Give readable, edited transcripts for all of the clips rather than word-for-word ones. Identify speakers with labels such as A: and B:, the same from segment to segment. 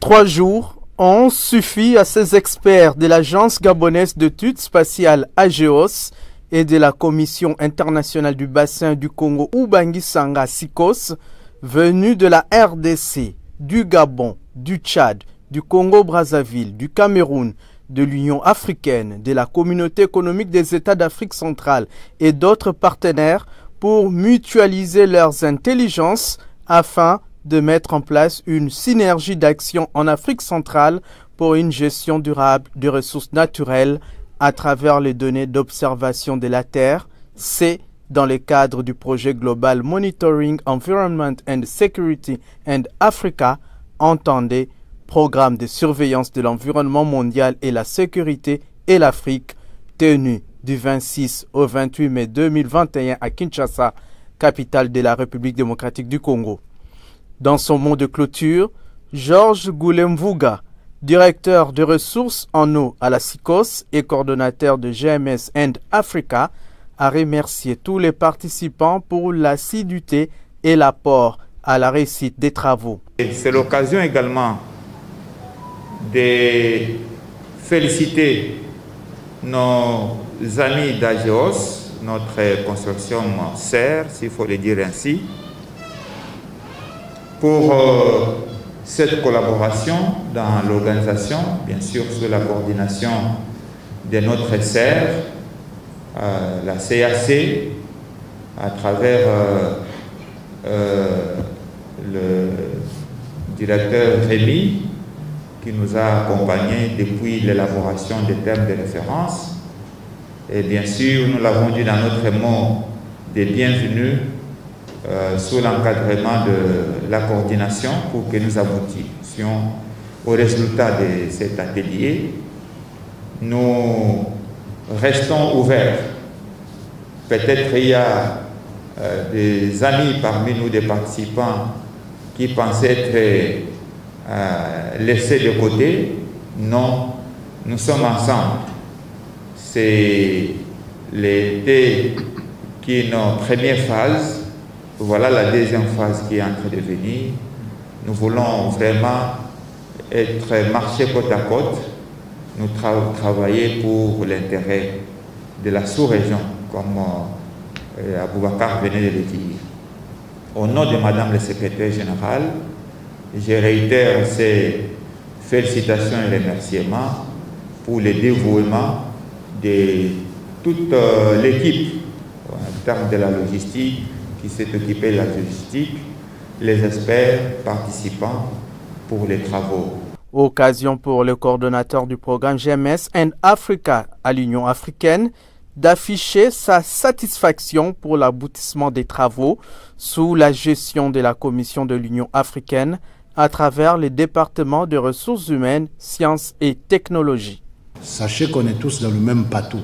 A: 3 jours ont suffi à ces experts de l'Agence gabonaise d'études spatiales AGEOS et de la Commission internationale du bassin du Congo Ubangi-Sanga SICOS, venus de la RDC, du Gabon, du Tchad, du Congo-Brazzaville, du Cameroun, de l'Union africaine, de la Communauté économique des États d'Afrique centrale et d'autres partenaires pour mutualiser leurs intelligences afin de mettre en place une synergie d'action en Afrique centrale pour une gestion durable des ressources naturelles à travers les données d'observation de la Terre. C'est dans le cadre du projet global Monitoring Environment and Security and Africa, entendez Programme de surveillance de l'environnement mondial et la sécurité et l'Afrique, tenu du 26 au 28 mai 2021 à Kinshasa, capitale de la République démocratique du Congo. Dans son mot de clôture, Georges Goulemvuga, directeur de ressources en eau à la SICOS et coordonnateur de GMS and Africa, a remercié tous les participants pour l'assiduité et l'apport à la réussite des travaux.
B: C'est l'occasion également de féliciter nos amis d'AGEOS, notre consortium sœur, s'il faut le dire ainsi, pour cette collaboration dans l'organisation, bien sûr sous la coordination de notre sœur, la CAC, à travers le directeur Rémi, qui nous a accompagnés depuis l'élaboration des termes de référence. Et bien sûr, nous l'avons dit dans notre mot des bienvenus sous l'encadrement de la coordination pour que nous aboutissions au résultat de cet atelier. Nous restons ouverts. Peut-être il y a des amis parmi nous, des participants, qui pensaient être laissés de côté. Non, nous sommes ensemble. C'est l'été qui est notre première phase. Voilà la deuxième phase qui est en train de venir. Nous voulons vraiment marcher côte à côte. Nous travailler pour l'intérêt de la sous-région, comme Aboubakar venait de le dire. Au nom de Madame le secrétaire général, je réitère ces félicitations et remerciements pour le dévouement de toute l'équipe en termes de la logistique qui s'est occupée de la logistique, les experts participants pour les travaux.
A: Occasion pour le coordonnateur du programme GMS and Africa à l'Union africaine d'afficher sa satisfaction pour l'aboutissement des travaux sous la gestion de la Commission de l'Union africaine à travers les départements de ressources humaines, sciences et technologies.
C: Sachez qu'on est tous dans le même bateau.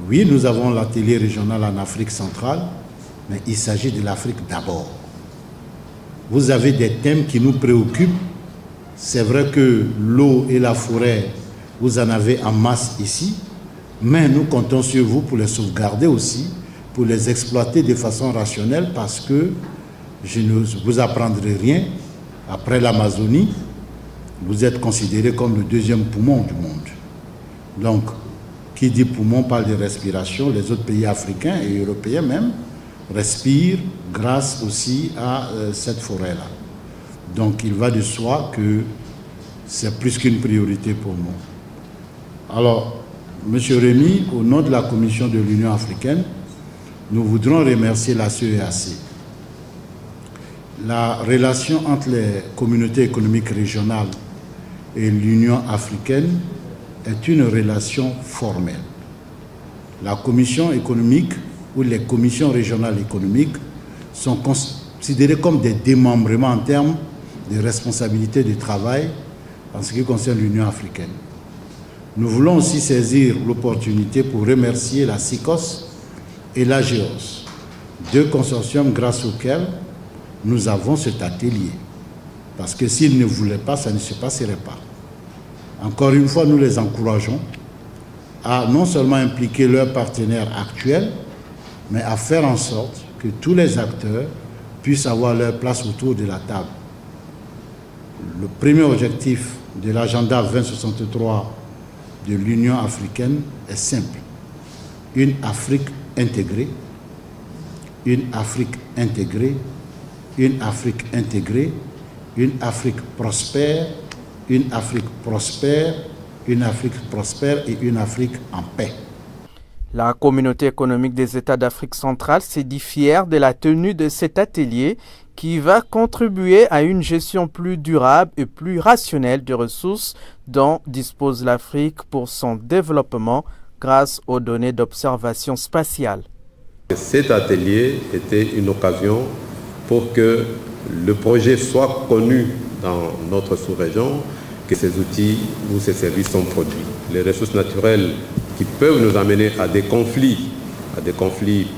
C: Oui, nous avons l'atelier régional en Afrique centrale, mais il s'agit de l'Afrique d'abord. Vous avez des thèmes qui nous préoccupent. C'est vrai que l'eau et la forêt, vous en avez en masse ici, mais nous comptons sur vous pour les sauvegarder aussi, pour les exploiter de façon rationnelle, parce que je ne vous apprendrai rien. Après l'Amazonie, vous êtes considéré comme le deuxième poumon du monde. Donc, qui dit poumon parle de respiration. Les autres pays africains et européens même respirent grâce aussi à cette forêt-là. Donc, il va de soi que c'est plus qu'une priorité pour nous. Alors, M. Rémi, au nom de la Commission de l'Union africaine, nous voudrons remercier la CEAC. La relation entre les communautés économiques régionales et l'Union africaine est une relation formelle. La commission économique ou les commissions régionales économiques sont considérées comme des démembrements en termes de responsabilité de travail en ce qui concerne l'Union africaine. Nous voulons aussi saisir l'opportunité pour remercier la SICOS et l'AGEOS, deux consortiums grâce auxquels nous avons cet atelier. Parce que s'ils ne voulaient pas, ça ne se passerait pas. Encore une fois, nous les encourageons à non seulement impliquer leurs partenaires actuels, mais à faire en sorte que tous les acteurs puissent avoir leur place autour de la table. Le premier objectif de l'agenda 2063 de l'Union africaine est simple. Une Afrique intégrée, une Afrique intégrée, une Afrique intégrée, une Afrique prospère, une Afrique prospère, une Afrique prospère et une Afrique en paix.
A: La communauté économique des États d'Afrique centrale s'est dit fière de la tenue de cet atelier qui va contribuer à une gestion plus durable et plus rationnelle des ressources dont dispose l'Afrique pour son développement grâce aux données d'observation spatiale.
D: Cet atelier était une occasion pour que le projet soit connu dans notre sous-région, que ces outils ou ces services sont produits. Les ressources naturelles qui peuvent nous amener à des conflits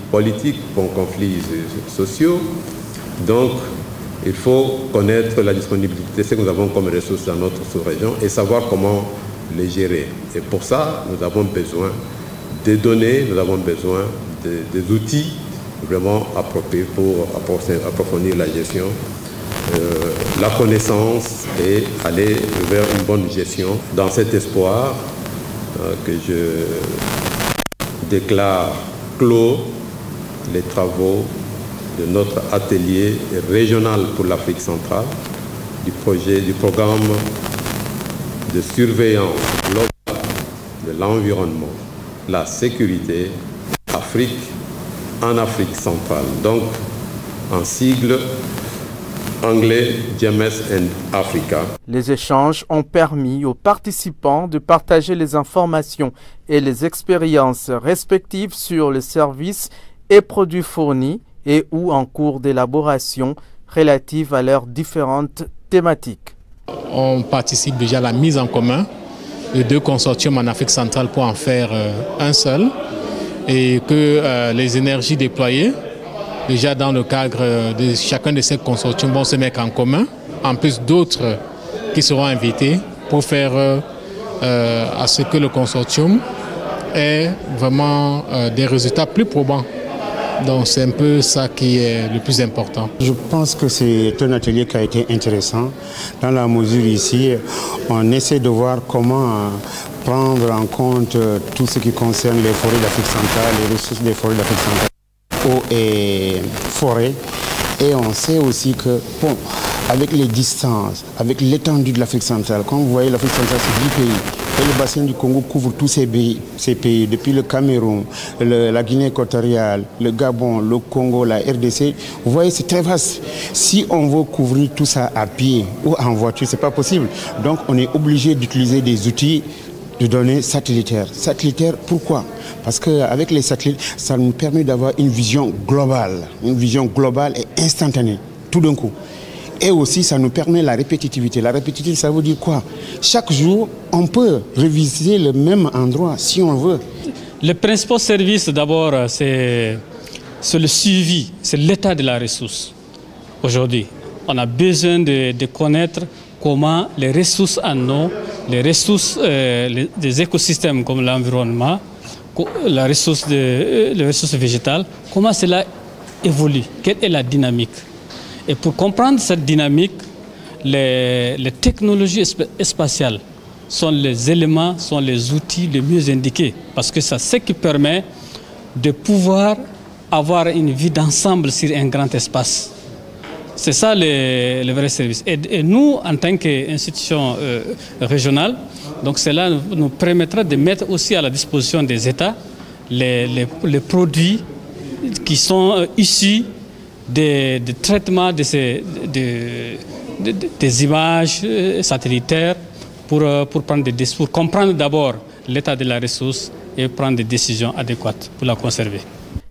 D: politiques, aux conflits sociaux. Donc, il faut connaître la disponibilité, ce que nous avons comme ressources dans notre sous-région et savoir comment les gérer. Et pour ça, nous avons besoin des données, nous avons besoin des outils vraiment appropriés pour approfondir la gestion, la connaissance et aller vers une bonne gestion. Dans cet espoir que je déclare clos les travaux de notre atelier régional pour l'Afrique centrale, du programme de surveillance globale de l'environnement, la sécurité, Afrique en Afrique centrale. Donc, en sigle anglais, GMS and Africa.
A: Les échanges ont permis aux participants de partager les informations et les expériences respectives sur les services et produits fournis et ou en cours d'élaboration relative à leurs différentes thématiques.
E: On participe déjà à la mise en commun de 2 consortiums en Afrique centrale pour en faire un seul et que les énergies déployées déjà dans le cadre de chacun de ces consortiums vont se mettre en commun, en plus d'autres qui seront invités pour faire à ce que le consortium ait vraiment des résultats plus probants. Donc c'est un peu ça qui est le plus important.
F: Je pense que c'est un atelier qui a été intéressant dans la mesure ici, on essaie de voir comment prendre en compte tout ce qui concerne les forêts d'Afrique centrale, les ressources des forêts d'Afrique centrale, eau et forêt. Et on sait aussi que, bon, avec les distances, avec l'étendue de l'Afrique centrale, quand vous voyez l'Afrique centrale, c'est 10 pays. Et le bassin du Congo couvre tous ces pays, depuis le Cameroun, la Guinée équatoriale, le Gabon, le Congo, la RDC. Vous voyez, c'est très vaste. Si on veut couvrir tout ça à pied ou en voiture, ce n'est pas possible. Donc on est obligé d'utiliser des outils de données satellitaires. Satellitaires, pourquoi? Parce qu'avec les satellites, ça nous permet d'avoir une vision globale et instantanée, tout d'un coup. Et aussi, ça nous permet la répétitivité. La répétitivité, ça veut dire quoi? Chaque jour, on peut revisiter le même endroit si on veut.
G: Le principal service, d'abord, c'est le suivi, c'est l'état de la ressource. Aujourd'hui, on a besoin de connaître comment les ressources en eau, les ressources des écosystèmes comme l'environnement, les ressources végétales, comment cela évolue, quelle est la dynamique. Et pour comprendre cette dynamique, les technologies spatiales sont les éléments, sont les outils les mieux indiqués. Parce que c'est ce qui permet de pouvoir avoir une vue d'ensemble sur un grand espace. C'est ça le vrai service. Et nous, en tant qu'institution régionale, donc cela nous permettra de mettre aussi à la disposition des États les produits qui sont issus des traitements des images satellitaires pour comprendre d'abord l'état de la ressource et prendre des décisions adéquates pour la conserver.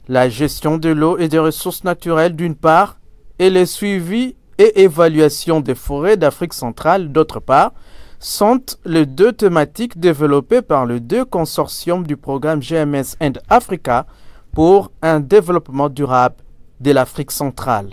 A: La gestion de l'eau et des ressources naturelles d'une part et le suivi et évaluation des forêts d'Afrique centrale d'autre part sont les 2 thématiques développées par les 2 consortiums du programme GMS and Africa pour un développement durable de l'Afrique centrale.